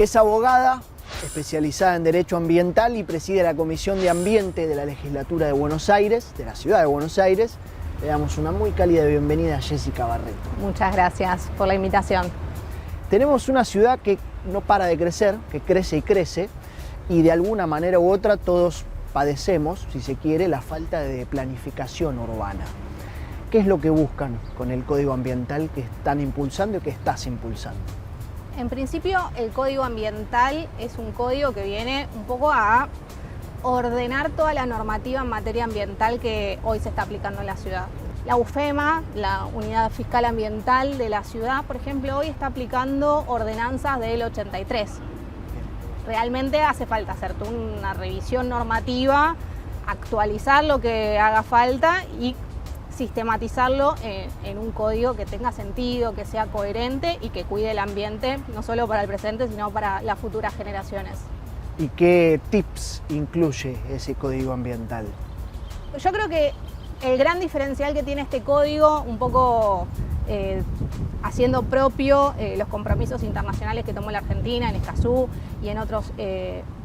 Es abogada, especializada en Derecho Ambiental y preside la Comisión de Ambiente de la Legislatura de Buenos Aires, de la Ciudad de Buenos Aires. Le damos una muy cálida bienvenida a Jessica Barreto. Muchas gracias por la invitación. Tenemos una ciudad que no para de crecer, que crece y crece, y de alguna manera u otra todos padecemos, si se quiere, la falta de planificación urbana. ¿Qué es lo que buscan con el Código Ambiental que están impulsando y que estás impulsando? En principio, el Código Ambiental es un código que viene un poco a ordenar toda la normativa en materia ambiental que hoy se está aplicando en la ciudad. La UFEMA, la Unidad Fiscal Ambiental de la ciudad, por ejemplo, hoy está aplicando ordenanzas del 83. Realmente hace falta hacer una revisión normativa, actualizar lo que haga falta y sistematizarlo en un código que tenga sentido, que sea coherente y que cuide el ambiente, no solo para el presente, sino para las futuras generaciones. ¿Y qué tips incluye ese código ambiental? Yo creo que el gran diferencial que tiene este código, un poco haciendo propio los compromisos internacionales que tomó la Argentina en Escazú y en otros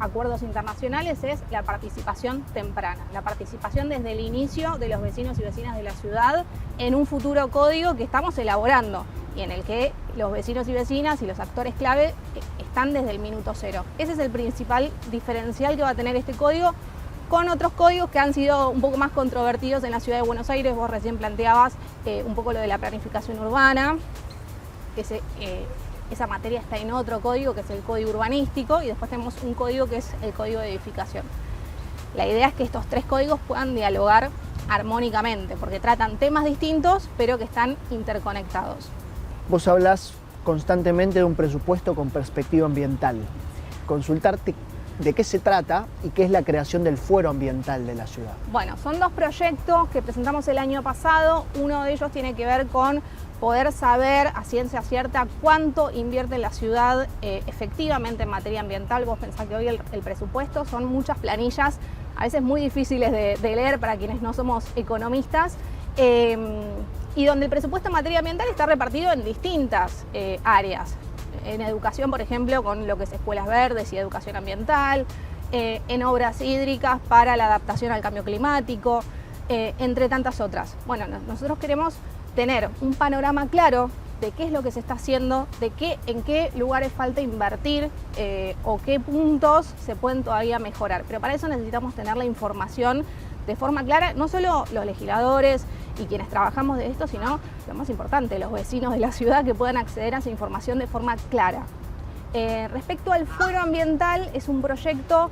acuerdos internacionales, es la participación temprana, la participación desde el inicio de los vecinos y vecinas de la ciudad en un futuro código que estamos elaborando y en el que los vecinos y vecinas y los actores clave están desde el minuto cero. Ese es el principal diferencial que va a tener este código con otros códigos que han sido un poco más controvertidos en la ciudad de Buenos Aires. Vos recién planteabas un poco lo de la planificación urbana, que esa materia está en otro código, que es el código urbanístico, y después tenemos un código que es el código de edificación. La idea es que estos tres códigos puedan dialogar armónicamente, porque tratan temas distintos, pero que están interconectados. Vos hablás constantemente de un presupuesto con perspectiva ambiental. Consultarte de qué se trata y qué es la creación del Fuero Ambiental de la ciudad. Bueno, son dos proyectos que presentamos el año pasado. Uno de ellos tiene que ver con poder saber a ciencia cierta cuánto invierte la ciudad efectivamente en materia ambiental. Vos pensás que hoy el presupuesto son muchas planillas, a veces muy difíciles de leer para quienes no somos economistas, y donde el presupuesto en materia ambiental está repartido en distintas áreas. En educación, por ejemplo, con lo que es escuelas verdes y educación ambiental, en obras hídricas para la adaptación al cambio climático, entre tantas otras. Bueno, nosotros queremos tener un panorama claro de qué es lo que se está haciendo, en qué lugares falta invertir o qué puntos se pueden todavía mejorar. Pero para eso necesitamos tener la información de forma clara, no solo los legisladores y quienes trabajamos de esto, sino, lo más importante, los vecinos de la ciudad que puedan acceder a esa información de forma clara. Respecto al Fuero Ambiental, es un proyecto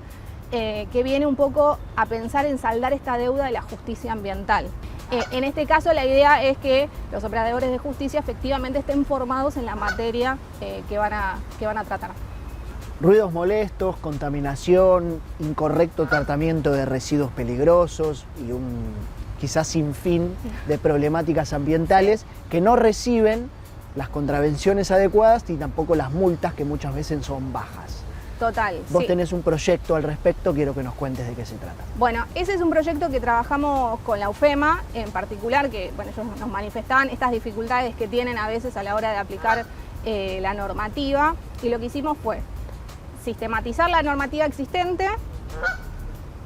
que viene un poco a pensar en saldar esta deuda de la justicia ambiental. En este caso, la idea es que los operadores de justicia efectivamente estén formados en la materia que van a tratar. Ruidos molestos, contaminación, incorrecto tratamiento de residuos peligrosos y un quizás sin fin de problemáticas ambientales que no reciben las contravenciones adecuadas ni tampoco las multas que muchas veces son bajas. Total. Vos tenés un proyecto al respecto, quiero que nos cuentes de qué se trata. Bueno, ese es un proyecto que trabajamos con la UFEMA en particular, que bueno, ellos nos manifestaban estas dificultades que tienen a veces a la hora de aplicar la normativa, y lo que hicimos fue sistematizar la normativa existente,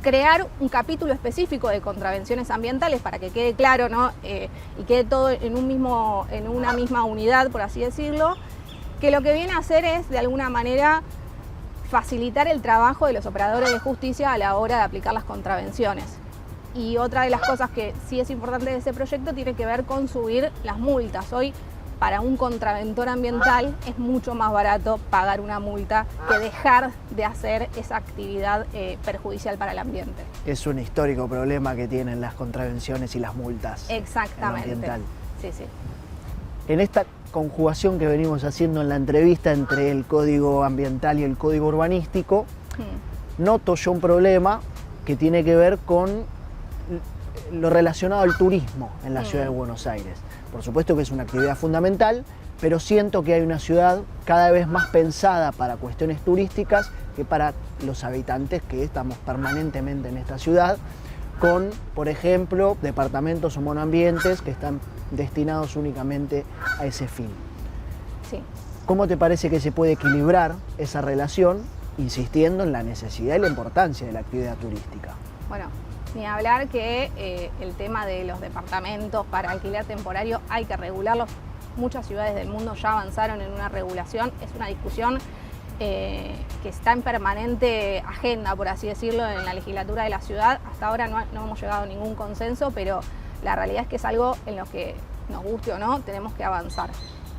crear un capítulo específico de contravenciones ambientales para que quede claro, ¿no? Y quede todo en una misma unidad, por así decirlo, que lo que viene a hacer es, de alguna manera, facilitar el trabajo de los operadores de justicia a la hora de aplicar las contravenciones. Y otra de las cosas que sí es importante de ese proyecto tiene que ver con subir las multas. Hoy, para un contraventor ambiental, es mucho más barato pagar una multa que dejar de hacer esa actividad perjudicial para el ambiente. Es un histórico problema que tienen las contravenciones y las multas. Exactamente. Ambiental. Sí, sí. En esta conjugación que venimos haciendo en la entrevista entre el Código Ambiental y el Código Urbanístico, noto yo un problema que tiene que ver con lo relacionado al turismo en la ciudad de Buenos Aires. Por supuesto que es una actividad fundamental, pero siento que hay una ciudad cada vez más pensada para cuestiones turísticas que para los habitantes que estamos permanentemente en esta ciudad, con, por ejemplo, departamentos o monoambientes que están destinados únicamente a ese fin. Sí. ¿Cómo te parece que se puede equilibrar esa relación, insistiendo en la necesidad y la importancia de la actividad turística? Bueno, ni hablar que el tema de los departamentos para alquiler temporario hay que regularlos. Muchas ciudades del mundo ya avanzaron en una regulación. Es una discusión que está en permanente agenda, por así decirlo, en la legislatura de la ciudad. Hasta ahora no hemos llegado a ningún consenso, pero la realidad es que es algo en lo que, nos guste o no, tenemos que avanzar.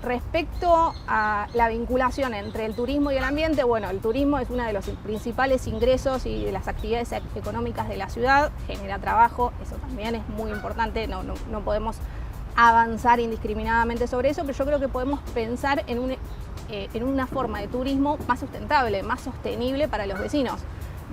Respecto a la vinculación entre el turismo y el ambiente, bueno, el turismo es uno de los principales ingresos y de las actividades económicas de la ciudad, genera trabajo, eso también es muy importante, no podemos avanzar indiscriminadamente sobre eso, pero yo creo que podemos pensar en una forma de turismo más sustentable, más sostenible para los vecinos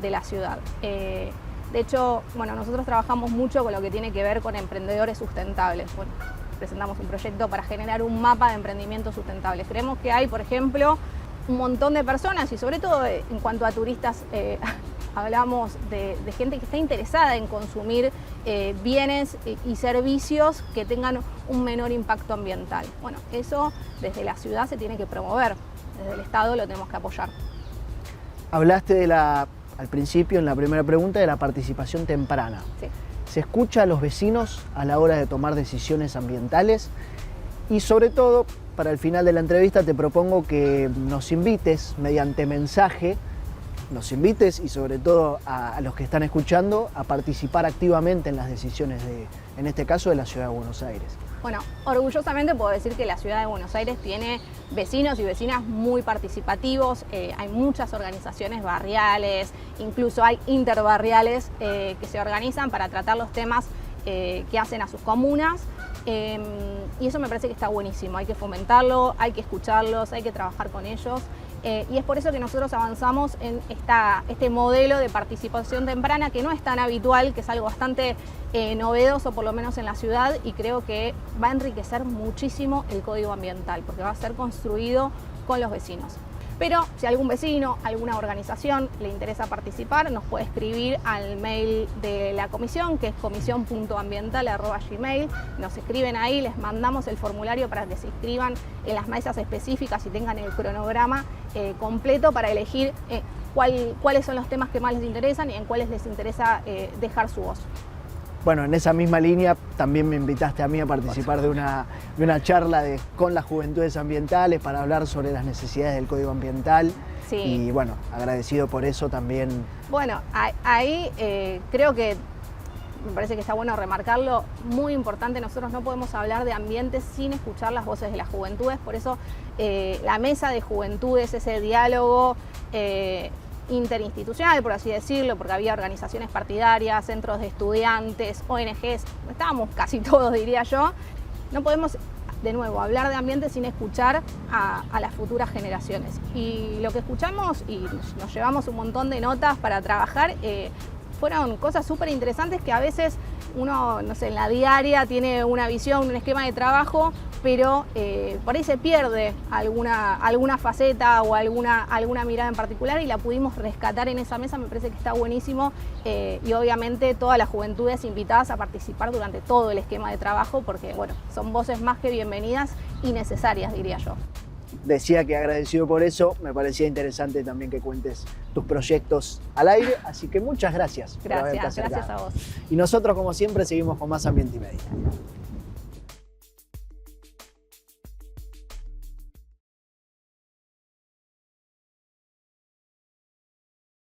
de la ciudad. De hecho, bueno, nosotros trabajamos mucho con lo que tiene que ver con emprendedores sustentables. Bueno, presentamos un proyecto para generar un mapa de emprendimientos sustentables. Creemos que hay, por ejemplo, un montón de personas y sobre todo en cuanto a turistas, hablamos de gente que está interesada en consumir bienes y servicios que tengan un menor impacto ambiental. Bueno, eso desde la ciudad se tiene que promover, desde el Estado lo tenemos que apoyar. Hablaste al principio, en la primera pregunta, de la participación temprana. Sí. Se escucha a los vecinos a la hora de tomar decisiones ambientales y sobre todo, para el final de la entrevista te propongo que nos invites mediante mensaje, nos invites y sobre todo a los que están escuchando a participar activamente en las decisiones en este caso, de la Ciudad de Buenos Aires. Bueno, orgullosamente puedo decir que la Ciudad de Buenos Aires tiene vecinos y vecinas muy participativos, hay muchas organizaciones barriales, incluso hay interbarriales que se organizan para tratar los temas que hacen a sus comunas, y eso me parece que está buenísimo, hay que fomentarlo, hay que escucharlos, hay que trabajar con ellos. Y es por eso que nosotros avanzamos en este modelo de participación temprana que no es tan habitual, que es algo bastante novedoso, por lo menos en la ciudad, y creo que va a enriquecer muchísimo el código ambiental, porque va a ser construido con los vecinos. Pero si a algún vecino, alguna organización le interesa participar, nos puede escribir al mail de la comisión, que es comisión.ambiental@gmail. Nos escriben ahí, les mandamos el formulario para que se inscriban en las mesas específicas y tengan el cronograma completo para elegir cuáles son los temas que más les interesan y en cuáles les interesa dejar su voz. Bueno, en esa misma línea también me invitaste a mí a participar de una charla con las juventudes ambientales para hablar sobre las necesidades del código ambiental. Sí. Y bueno, agradecido por eso también. Bueno, ahí creo que me parece que está bueno remarcarlo, muy importante, nosotros no podemos hablar de ambiente sin escuchar las voces de las juventudes, por eso la mesa de juventudes, ese diálogo interinstitucional, por así decirlo, porque había organizaciones partidarias, centros de estudiantes, ONGs, estábamos casi todos, diría yo. No podemos, de nuevo, hablar de ambiente sin escuchar a las futuras generaciones. Y lo que escuchamos, y nos llevamos un montón de notas para trabajar, fueron cosas súper interesantes que a veces uno, no sé, en la diaria tiene una visión, un esquema de trabajo, pero por ahí se pierde alguna faceta o alguna mirada en particular y la pudimos rescatar en esa mesa, me parece que está buenísimo y obviamente todas las juventudes invitadas a participar durante todo el esquema de trabajo porque, bueno, son voces más que bienvenidas y necesarias, diría yo. Decía que agradecido por eso, me parecía interesante también que cuentes tus proyectos al aire, así que muchas gracias. Gracias a vos. Y nosotros, como siempre, seguimos con más Ambiente y Medio.